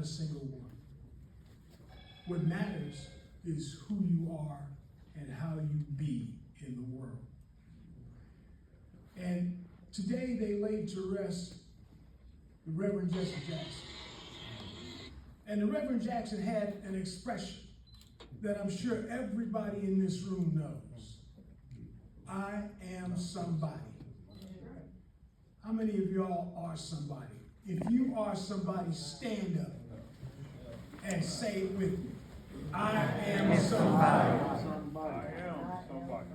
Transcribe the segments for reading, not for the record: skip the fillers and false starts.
a single one. What matters is who you are and how you be in the world. And today they laid to rest the Reverend Jesse Jackson. And the Reverend Jackson had an expression that I'm sure everybody in this room knows. I am somebody. How many of y'all are somebody? If you are somebody, stand up and say it with me. I am somebody. I am somebody.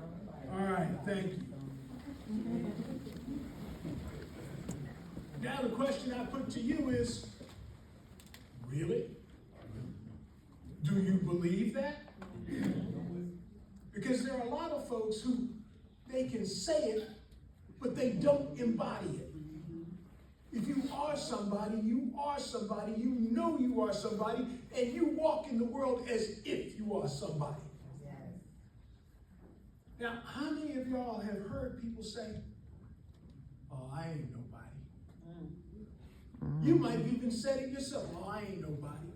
All right, thank you. Now the question I put to you is, really? Do you believe that? Because there are a lot of folks who, they can say it, but they don't embody it. If you are somebody, you are somebody, you know you are somebody, and you walk in the world as if you are somebody. Now, how many of y'all have heard people say, oh, I ain't nobody? You might have even said it yourself, oh, I ain't nobody.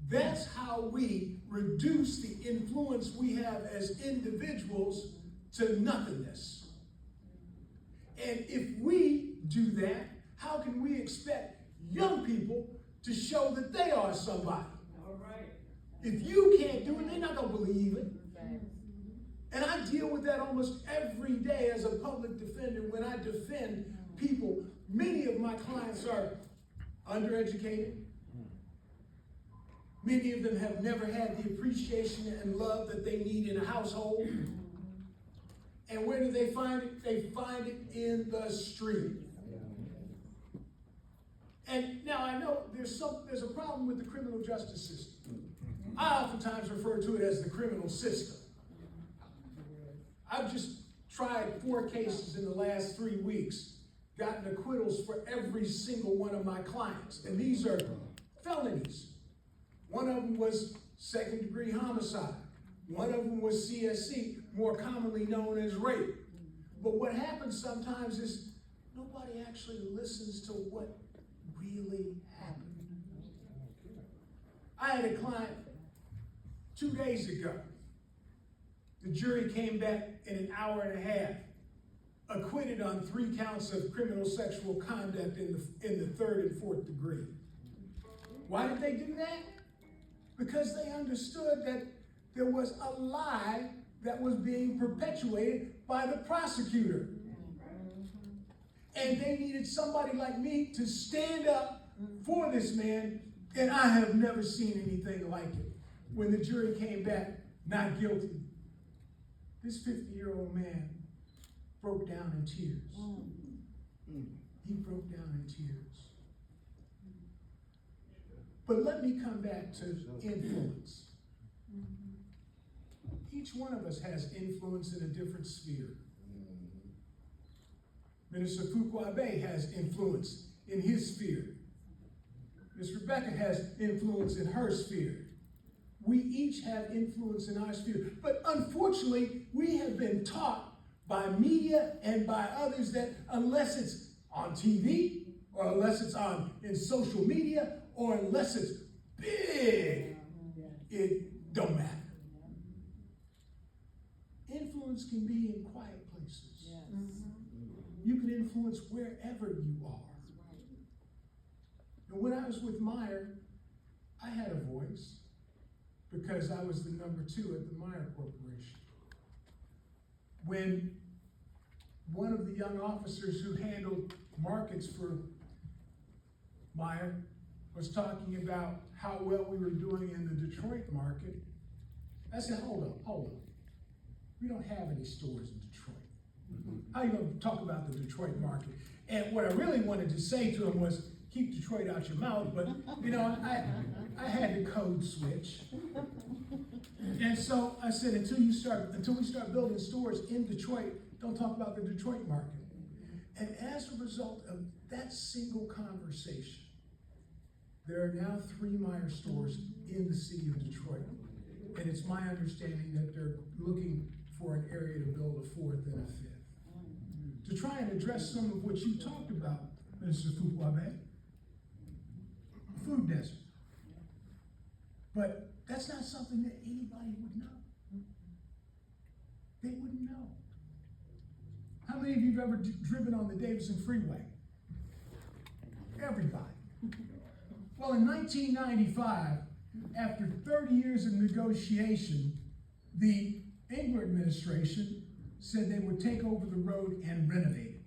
That's how we reduce the influence we have as individuals to nothingness. And if we do that, how can we expect young people to show that they are somebody? All right. If you can't do it, they're not going to believe it. And I deal with that almost every day as a public defender when I defend people. Many of my clients are undereducated. Many of them have never had the appreciation and love that they need in a household. And where do they find it? They find it in the street. And now I know there's a problem with the criminal justice system. I oftentimes refer to it as the criminal system. I've just tried 4 cases in the last 3 weeks, gotten acquittals for every single one of my clients. And these are felonies. One of them was second-degree homicide. One of them was CSC, more commonly known as rape. But what happens sometimes is nobody actually listens to what really happened. I had a client 2 days ago. The jury came back in an hour and a half, acquitted on 3 counts of criminal sexual conduct in the 3rd and 4th degree. Why did they do that? Because they understood that there was a lie that was being perpetuated by the prosecutor. And they needed somebody like me to stand up for this man, and I have never seen anything like it. When the jury came back, not guilty, this 50-year-old man broke down in tears. He broke down in tears. But let me come back to influence. Each one of us has influence in a different sphere. Minister Fuquabe has influence in his sphere. Miss Rebecca has influence in her sphere. We each have influence in our sphere. But unfortunately, we have been taught by media and by others that unless it's on TV, or unless it's in social media, or unless it's big, it don't matter. Influence can be in quiet places. You can influence wherever you are. And when I was with Meyer, I had a voice because I was the number 2 at the Meyer Corporation. When one of the young officers who handled markets for Meyer was talking about how well we were doing in the Detroit market, I said, hold up. We don't have any stores in Detroit. How are you going to talk about the Detroit market? And what I really wanted to say to him was, keep Detroit out your mouth, but I had to code switch. And so I said, until we start building stores in Detroit, don't talk about the Detroit market. And as a result of that single conversation, there are now 3 Meyer stores in the city of Detroit. And it's my understanding that they're looking for an area to build a 4th and a 5th. To try and address some of what you talked about, Mr. Fuquabe, food desert. But that's not something that anybody would know. They wouldn't know. How many of you have ever driven on the Davidson Freeway? Everybody. Well, in 1995, after 30 years of negotiation, the Engler administration said they would take over the road and renovate it.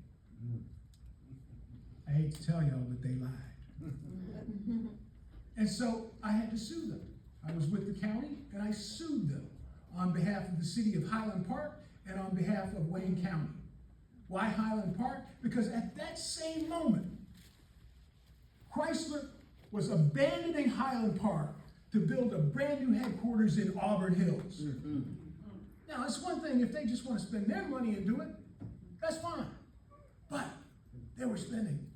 I hate to tell y'all, but they lied. And so I had to sue them. I was with the county and I sued them on behalf of the city of Highland Park and on behalf of Wayne County. Why Highland Park? Because at that same moment, Chrysler was abandoning Highland Park to build a brand new headquarters in Auburn Hills. Now, it's one thing if they just want to spend their money and do it, that's fine. But they were spending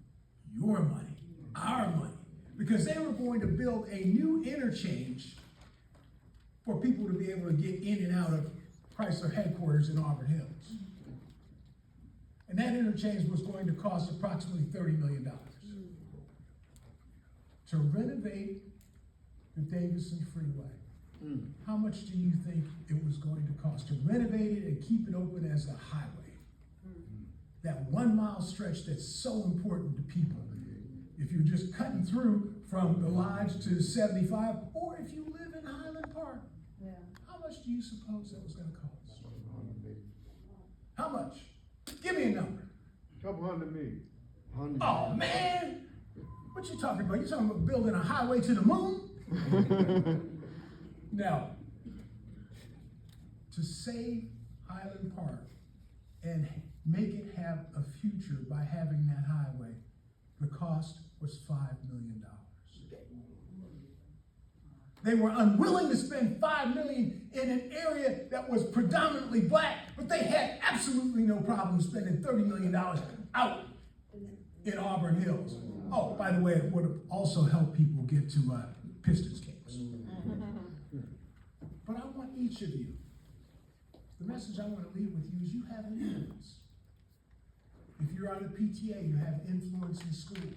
your money, our money, because they were going to build a new interchange for people to be able to get in and out of Chrysler headquarters in Auburn Hills. And that interchange was going to cost approximately $30 million. To renovate the Davidson Freeway, how much do you think it was going to cost to renovate it and keep it open as a highway? That 1 mile stretch that's so important to people. If you're just cutting through from the Lodge to 75, or if you live in Highland Park, how much do you suppose that was going to cost? How much? Give me a number. Couple $100 million. Oh man, what you talking about? You talking about building a highway to the moon? Now, to save Highland Park and make it have a future by having that highway, the cost was $5 million. They were unwilling to spend $5 million in an area that was predominantly black, but they had absolutely no problem spending $30 million out in Auburn Hills. Oh, by the way, it would have also helped people get to Pistons games. But I want each of you, the message I want to leave with you is you have influence. If you're on the PTA, you have influence in school.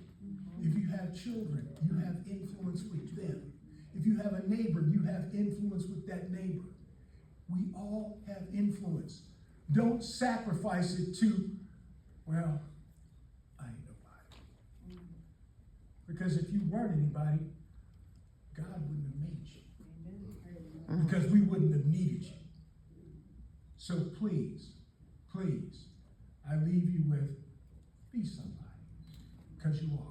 If you have children, you have influence with them. If you have a neighbor, you have influence with that neighbor. We all have influence. Don't sacrifice it to, well, I ain't nobody. Because if you weren't anybody, God wouldn't have made you. Because we wouldn't have needed you. So please, please, I leave you with, be somebody. Because you are.